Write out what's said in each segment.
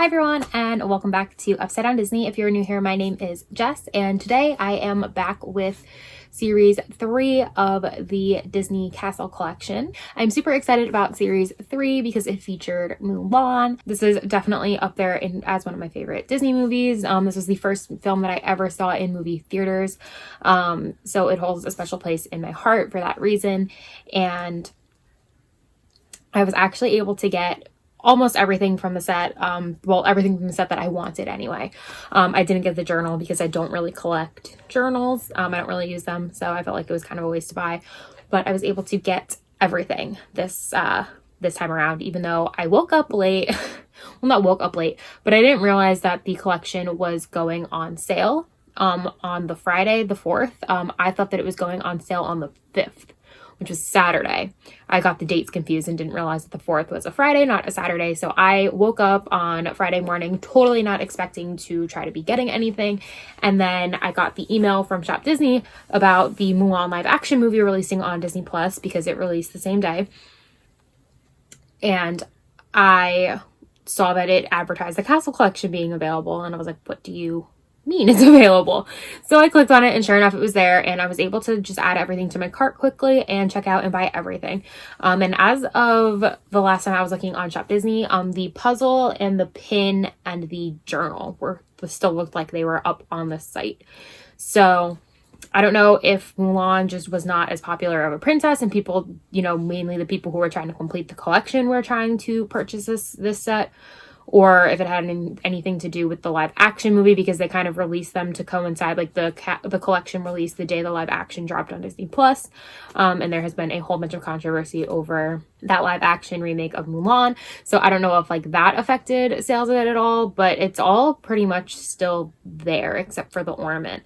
Hi everyone, and welcome back to Upside Down Disney. If you're new here, my name is Jess, and today I am back with Series 3 of the Disney Castle Collection. I'm super excited about Series 3 because it featured Mulan. This is definitely up there as one of my favorite Disney movies. This was the first film that I ever saw in movie theaters, so it holds a special place in my heart for that reason. And I was actually able to get almost everything from the set, everything from the set that I wanted anyway. I didn't get the journal because I don't really collect journals. I don't really use them, so I felt like it was kind of a waste to buy, but I was able to get everything this time around, even though I woke up late. Well, not woke up late, but I didn't realize that the collection was going on sale on the Friday, the 4th. I thought that it was going on sale on the 5th, which was Saturday. I got the dates confused and didn't realize that the 4th was a Friday, not a Saturday. So I woke up on Friday morning, totally not expecting to try to be getting anything. And then I got the email from Shop Disney about the Mulan live action movie releasing on Disney Plus because it released the same day. And I saw that it advertised the Castle Collection being available. And I was like, what do you mean it's available? So I clicked on it, and sure enough, it was there, and I was able to just add everything to my cart quickly and check out and buy everything. And as of the last time I was looking on Shop Disney, the puzzle and the pin and the journal still looked like they were up on the site. So I don't know if Mulan just was not as popular of a princess, and people, mainly the people who were trying to complete the collection were trying to purchase this set, or if it had anything to do with the live action movie, because they kind of released them to coincide, like the collection released the day the live action dropped on Disney Plus. And there has been a whole bunch of controversy over that live action remake of Mulan. So I don't know if that affected sales of it at all, but it's all pretty much still there except for the ornament.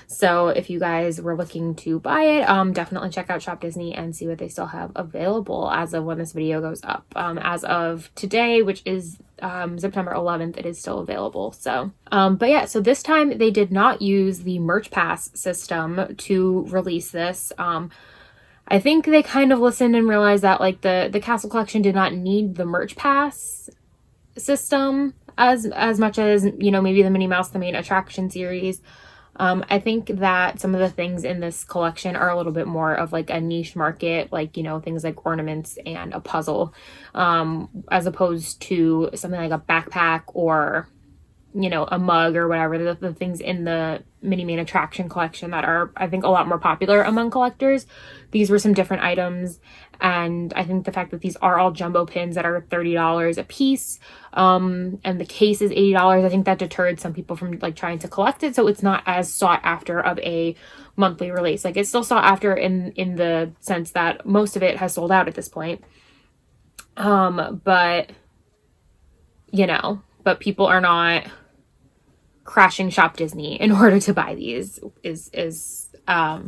So if you guys were looking to buy it, definitely check out Shop Disney and see what they still have available as of when this video goes up. As of today, which is September 11th, it is still available. So, but yeah, so this time they did not use the merch pass system to release this. I think they kind of listened and realized that the Castle Collection did not need the merch pass system as much as, maybe the Minnie Mouse, the main attraction series. I think that some of the things in this collection are a little bit more of a niche market, things like ornaments and a puzzle, as opposed to something like a backpack or, a mug or whatever, the things in the Minnie Main attraction collection that are, I think, a lot more popular among collectors. These were some different items, and I think the fact that these are all jumbo pins that are $30 a piece, and the case is $80, I think that deterred some people from trying to collect it, so it's not as sought after of a monthly release. It's still sought after in the sense that most of it has sold out at this point, but people are not crashing Shop Disney in order to buy these is I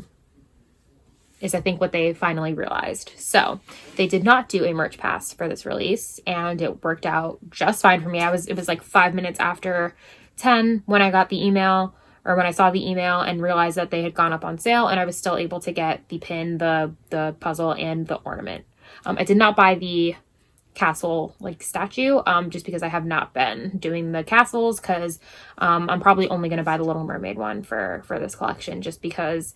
think what they finally realized. So they did not do a merch pass for this release, and it worked out just fine for me. It was 5 minutes after 10 when I got the email, or when I saw the email and realized that they had gone up on sale, and I was still able to get the pin, the puzzle, and the ornament. I did not buy the castle statue, just because I have not been doing the castles, because I'm probably only going to buy the Little Mermaid one for this collection, just because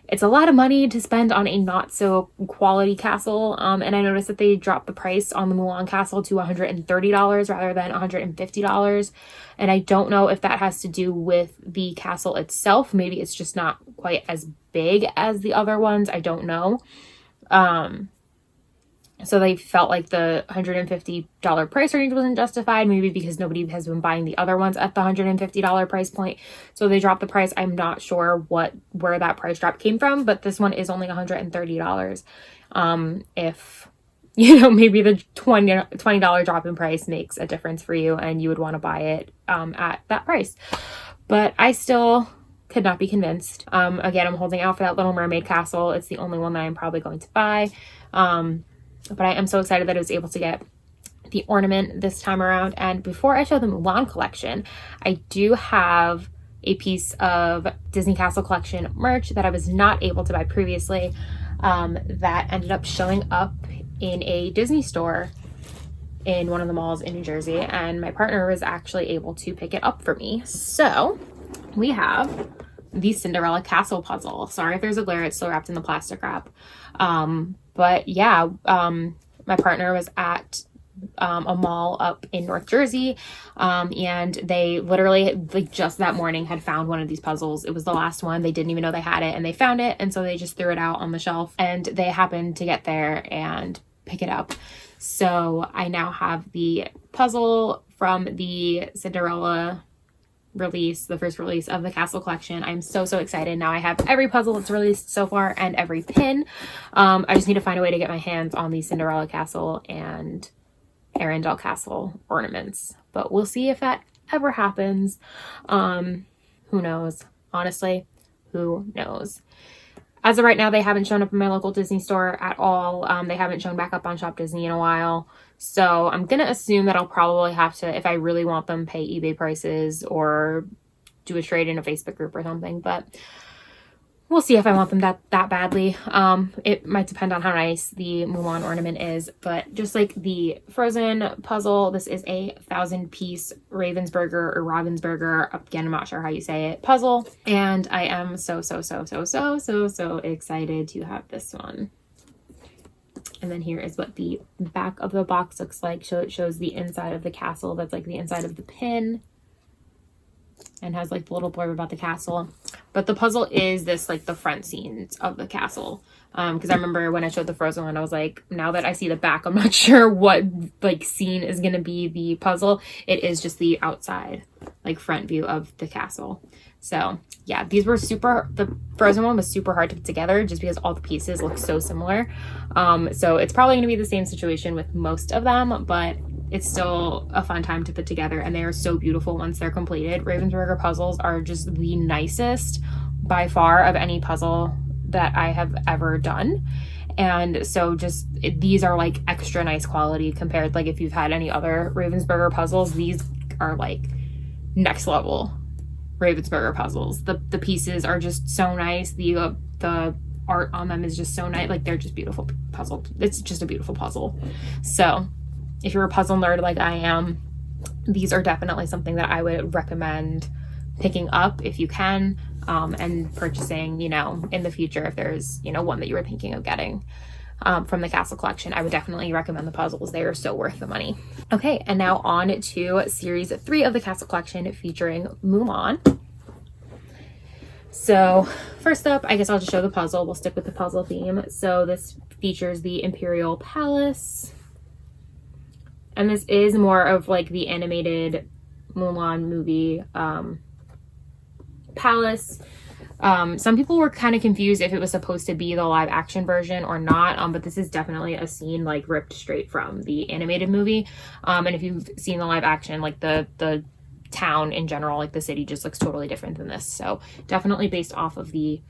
it's a lot of money to spend on a not so quality castle. And I noticed that they dropped the price on the Mulan castle to $130 rather than $150. And I don't know if that has to do with the castle itself. Maybe it's just not quite as big as the other ones. I don't know. So they felt like the $150 price range wasn't justified, maybe because nobody has been buying the other ones at the $150 price point. So they dropped the price. I'm not sure where that price drop came from, but this one is only $130. If, maybe the $20 drop in price makes a difference for you and you would want to buy it at that price. But I still could not be convinced. Again, I'm holding out for that Little Mermaid castle. It's the only one that I'm probably going to buy. But I am so excited that I was able to get the ornament this time around. And before I show the Mulan collection, I do have a piece of Disney Castle Collection merch that I was not able to buy previously, that ended up showing up in a Disney store in one of the malls in New Jersey, and my partner was actually able to pick it up for me. So we have the Cinderella Castle puzzle. Sorry if there's a glare, it's still wrapped in the plastic wrap. But yeah, my partner was at a mall up in North Jersey, and they literally, like, just that morning had found one of these puzzles. It was the last one. They didn't even know they had it, and they found it, and so they just threw it out on the shelf, and they happened to get there and pick it up. So I now have the puzzle from the Cinderella release, the first release of the Castle collection. I'm so excited. Now I have every puzzle that's released so far and every pin. I just need to find a way to get my hands on the Cinderella Castle and Arendelle Castle ornaments, but we'll see if that ever happens. Who knows? Honestly, who knows? As of right now, they haven't shown up in my local Disney store at all. They haven't shown back up on Shop Disney in a while. So I'm going to assume that I'll probably have to, if I really want them, pay eBay prices or do a trade in a Facebook group or something. But we'll see if I want them that badly. It might depend on how nice the Mulan ornament is, but just like the Frozen puzzle, this is a 1,000-piece Ravensburger or Ravensburger, again, I'm not sure how you say it, puzzle. And I am so excited to have this one. And then here is what the back of the box looks like. So it shows the inside of the castle. That's like the inside of the pin, and has like the little blurb about the castle. But the puzzle is this, like, the front scenes of the castle. Because I remember when I showed the Frozen one, I was like, now that I see the back, I'm not sure what, like, scene is going to be the puzzle. It is just the outside, like, front view of the castle. So yeah, these were the Frozen one was super hard to put together just because all the pieces look so similar. So it's probably going to be the same situation with most of them, but it's still a fun time to put together, and they are so beautiful once they're completed. Ravensburger puzzles are just the nicest by far of any puzzle that I have ever done. And so just these are like extra nice quality compared, like, if you've had any other Ravensburger puzzles, these are like next level Ravensburger puzzles. The pieces are just so nice. The art on them is just so nice. Like, they're just beautiful puzzle. It's just a beautiful puzzle. So if you're a puzzle nerd like I am, these are definitely something that I would recommend picking up if you can, and purchasing, you know, in the future if there's, you know, one that you were thinking of getting from the Castle collection. I would definitely recommend the puzzles. They are so worth the money. Okay, and now on to series 3 of the Castle collection featuring Mulan. So first up, I guess I'll just show the puzzle. We'll stick with the puzzle theme. So this features the Imperial Palace. And this is more of like the animated Mulan movie palace. Some people were kind of confused if it was supposed to be the live action version or not, but this is definitely a scene like ripped straight from the animated movie. And if you've seen the live action, like the town in general, like the city just looks totally different than this. So definitely based off of the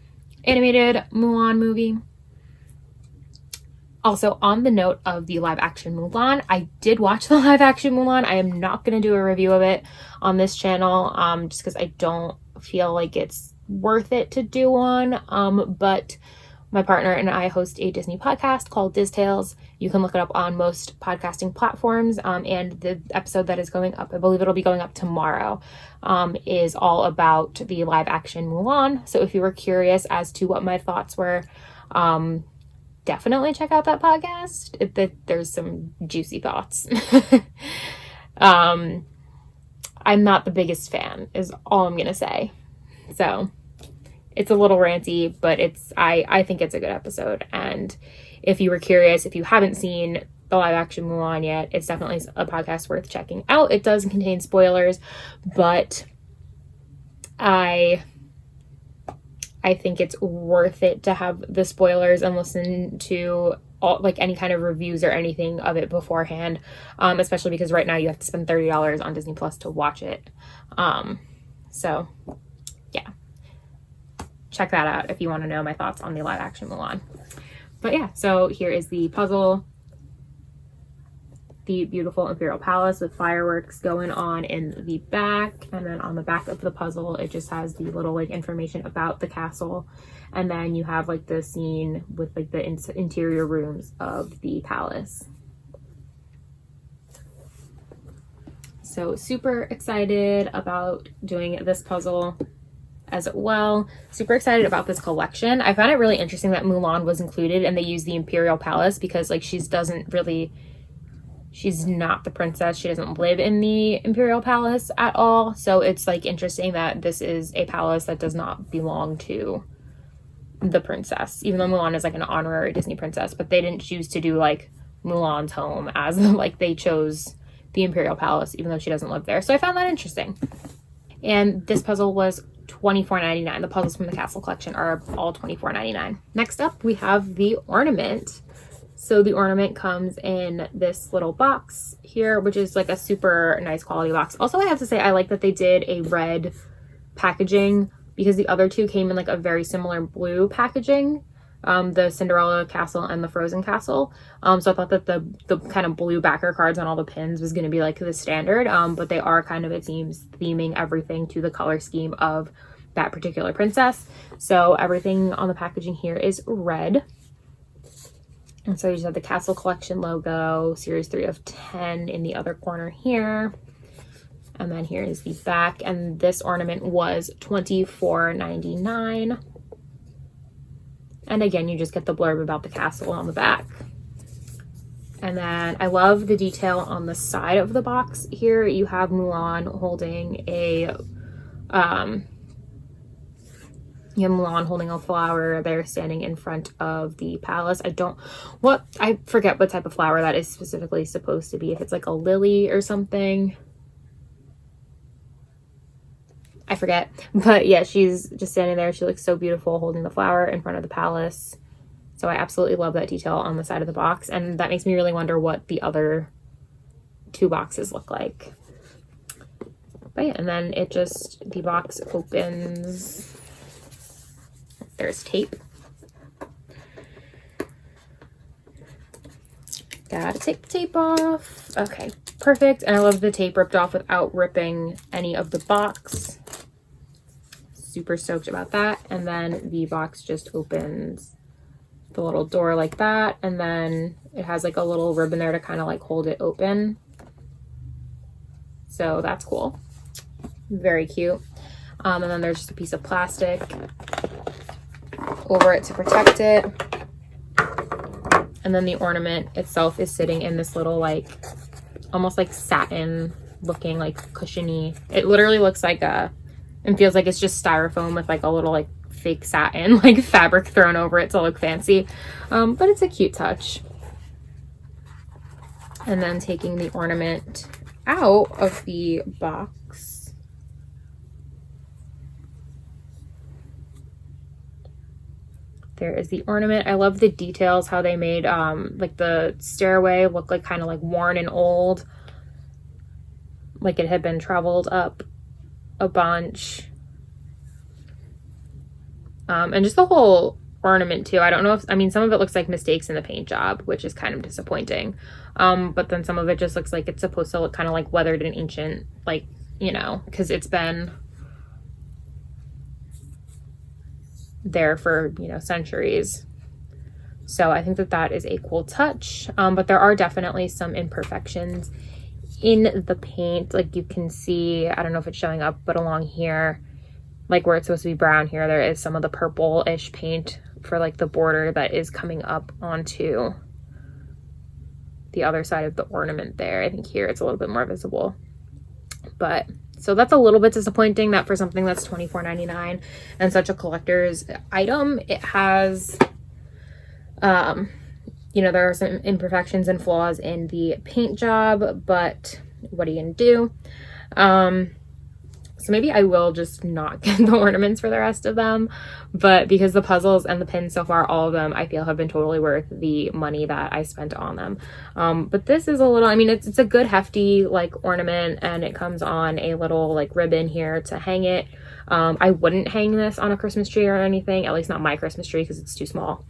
animated Mulan movie. Also, on the note of the live action Mulan, I did watch the live action Mulan. I am not going to do a review of it on this channel, just because I don't feel like it's worth it to do one. But my partner and I host a Disney podcast called Distales. You can look it up on most podcasting platforms. And the episode that is going up, I believe it'll be going up tomorrow, is all about the live action Mulan. So if you were curious as to what my thoughts were, definitely check out that podcast. There's some juicy thoughts. I'm not the biggest fan is all I'm gonna say. So it's a little ranty, but I think it's a good episode. And if you were curious, if you haven't seen the live action Mulan yet, it's definitely a podcast worth checking out. It does contain spoilers, but I think it's worth it to have the spoilers and listen to all, like, any kind of reviews or anything of it beforehand, especially because right now you have to spend $30 on Disney Plus to watch it. So yeah, check that out if you want to know my thoughts on the live action Mulan. But yeah, so here is the puzzle. The beautiful Imperial Palace with fireworks going on in the back, and then on the back of the puzzle it just has the little like information about the castle, and then you have like the scene with like the interior rooms of the palace. So super excited about doing this puzzle as well. Super excited about this collection. I found it really interesting that Mulan was included and they used the Imperial Palace because like she's not the princess. She doesn't live in the Imperial Palace at all. So it's like interesting that this is a palace that does not belong to the princess, even though Mulan is like an honorary Disney princess, but they didn't choose to do like Mulan's home as like they chose the Imperial Palace, even though she doesn't live there. So I found that interesting. And this puzzle was $24.99. The puzzles from the Castle collection are all $24.99. Next up, we have the ornament. So the ornament comes in this little box here, which is like a super nice quality box. Also, I have to say, I like that they did a red packaging because the other two came in like a very similar blue packaging, the Cinderella Castle and the Frozen Castle. So I thought that the kind of blue backer cards on all the pins was going to be like the standard, but they are kind of, it seems, theming everything to the color scheme of that particular princess. So everything on the packaging here is red. And so you just have the Castle Collection logo, Series 3 of 10 in the other corner here. And then here is the back. And this ornament was $24.99. And again, you just get the blurb about the castle on the back. And then I love the detail on the side of the box here. You have Mulan holding a flower there standing in front of the palace. I forget what type of flower that is specifically supposed to be. If it's like a lily or something. I forget. But yeah, she's just standing there. She looks so beautiful holding the flower in front of the palace. So I absolutely love that detail on the side of the box. And that makes me really wonder what the other two boxes look like. But yeah, and then the box opens. There's tape. Gotta take the tape off. Okay, perfect. And I love the tape ripped off without ripping any of the box. Super stoked about that. And then the box just opens the little door like that. And then it has like a little ribbon there to kind of like hold it open. So that's cool. Very cute. And then there's just a piece of plastic over it to protect it. And then the ornament itself is sitting in this little like almost like satin looking like cushiony. It literally looks like and feels like it's just styrofoam with like a little like fake satin like fabric thrown over it to look fancy. But it's a cute touch. And then taking the ornament out of the box. There is the ornament. I love the details, how they made like the stairway look like kind of like worn and old. Like it had been traveled up a bunch. And just the whole ornament too. I don't know I mean, some of it looks like mistakes in the paint job, which is kind of disappointing. But then some of it just looks like it's supposed to look kind of like weathered and ancient, like, you know, because it's been there for, you know, centuries. So I think that that is a cool touch. But there are definitely some imperfections in the paint. Like you can see, I don't know if it's showing up, but along here, like where it's supposed to be brown here, there is some of the purple-ish paint for like the border that is coming up onto the other side of the ornament there. I think here it's a little bit more visible. But so that's a little bit disappointing that for something that's $24.99 and such a collector's item, it has, you know, there are some imperfections and flaws in the paint job, but what are you gonna do? So maybe I will just not get the ornaments for the rest of them, but because the puzzles and the pins so far, all of them, I feel have been totally worth the money that I spent on them. But this is a little, I mean, it's a good hefty like ornament, and it comes on a little like ribbon here to hang it. I wouldn't hang this on a Christmas tree or anything, at least not my Christmas tree because it's too small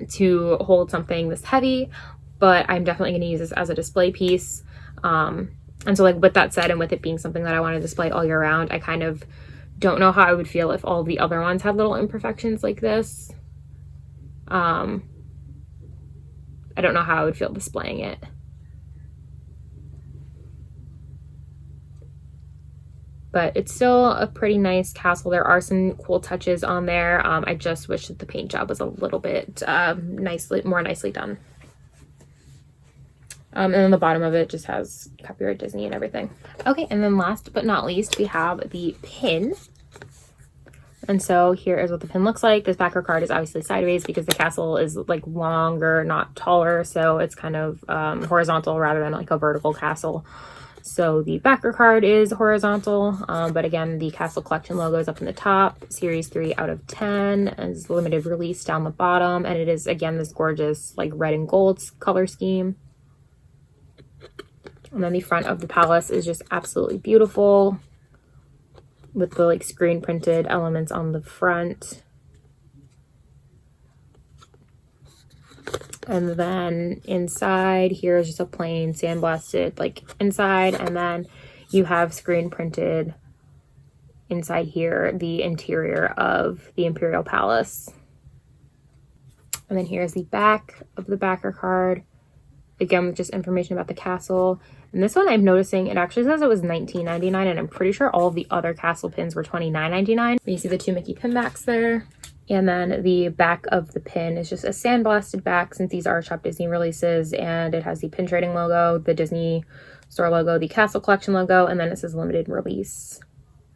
to hold something this heavy, but I'm definitely going to use this as a display piece. And so like with that said, and with it being something that I want to display all year round, I kind of don't know how I would feel if all the other ones had little imperfections like this. I don't know how I would feel displaying it. but it's still a pretty nice castle. There are some cool touches on there. I just wish that the paint job was a little bit more nicely done. And then the bottom of it just has copyright Disney and everything. Okay, and then last but not least, we have the pin. And so here is what the pin looks like. This backer card is obviously sideways because the castle is like longer, not taller. So it's kind of horizontal rather than like a vertical castle. So the backer card is horizontal, but again, the Castle Collection logo is up in the top. Series 3 out of 10 is limited release down the bottom. And it is, again, this gorgeous like red and gold color scheme. And then the front of the palace is just absolutely beautiful with the like screen printed elements on the front. And then inside here is just a plain sandblasted like inside, and then you have screen printed inside here the interior of the Imperial Palace. And then here's the back of the backer card, again with just information about the castle. And this one I'm noticing it actually says it was $19.99, and I'm pretty sure all of the other castle pins were $29.99. You see the 2 Mickey pin backs there. And then the back of the pin is just a sandblasted back, since these are Shop Disney releases, and it has the pin trading logo, the Disney store logo, the Castle Collection logo, and then it says limited release.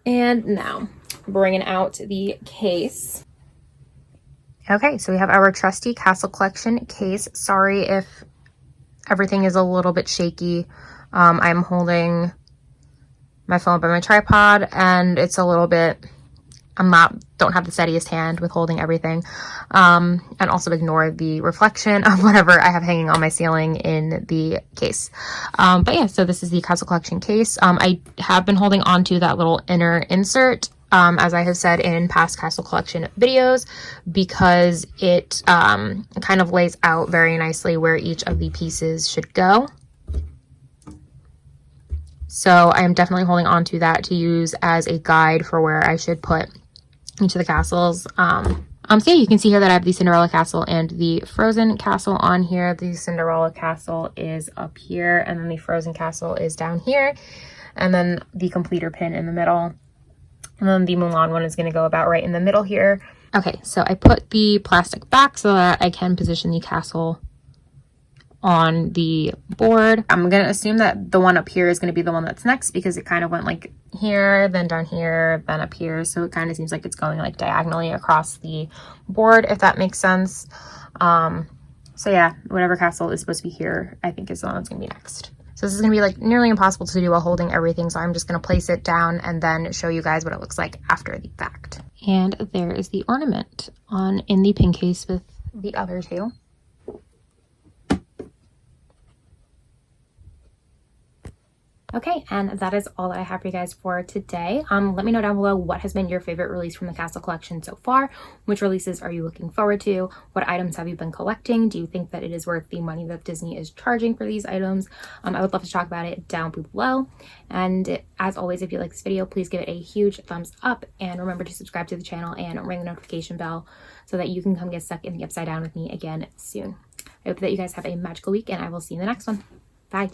And now bringing out the case. Okay, so we have our trusty Castle Collection case. Sorry if everything is a little bit shaky. I'm holding my phone by my tripod, and it's a little bit, don't have the steadiest hand with holding everything. And also ignore the reflection of whatever I have hanging on my ceiling in the case. But yeah, so this is the Castle Collection case. I have been holding on to that little inner insert, as I have said in past Castle Collection videos, because it kind of lays out very nicely where each of the pieces should go. So I am definitely holding on to that to use as a guide for where I should put each of the castles. So yeah, you can see here that I have the Cinderella Castle and the Frozen Castle on here. The Cinderella Castle is up here, and then the Frozen Castle is down here, and then the completer pin in the middle. And then the Mulan one is going to go about right in the middle here. Okay, so I put the plastic back so that I can position the castle on the board. I'm going to assume that the one up here is going to be the one that's next, because it kind of went like here, then down here, then up here. So it kind of seems like it's going like diagonally across the board, if that makes sense. So yeah, whatever castle is supposed to be here, I think is the one that's going to be next. So this is going to be like nearly impossible to do while holding everything. So I'm just going to place it down and then show you guys what it looks like after the fact. And there is the ornament in the pin case with the other two. Okay, and that is all that I have for you guys for today. Let me know down below what has been your favorite release from the Castle Collection so far. Which releases are you looking forward to? What items have you been collecting? Do you think that it is worth the money that Disney is charging for these items? I would love to talk about it down below. And as always, if you like this video, please give it a huge thumbs up. And remember to subscribe to the channel and ring the notification bell so that you can come get stuck in the upside down with me again soon. I hope that you guys have a magical week, and I will see you in the next one. Bye.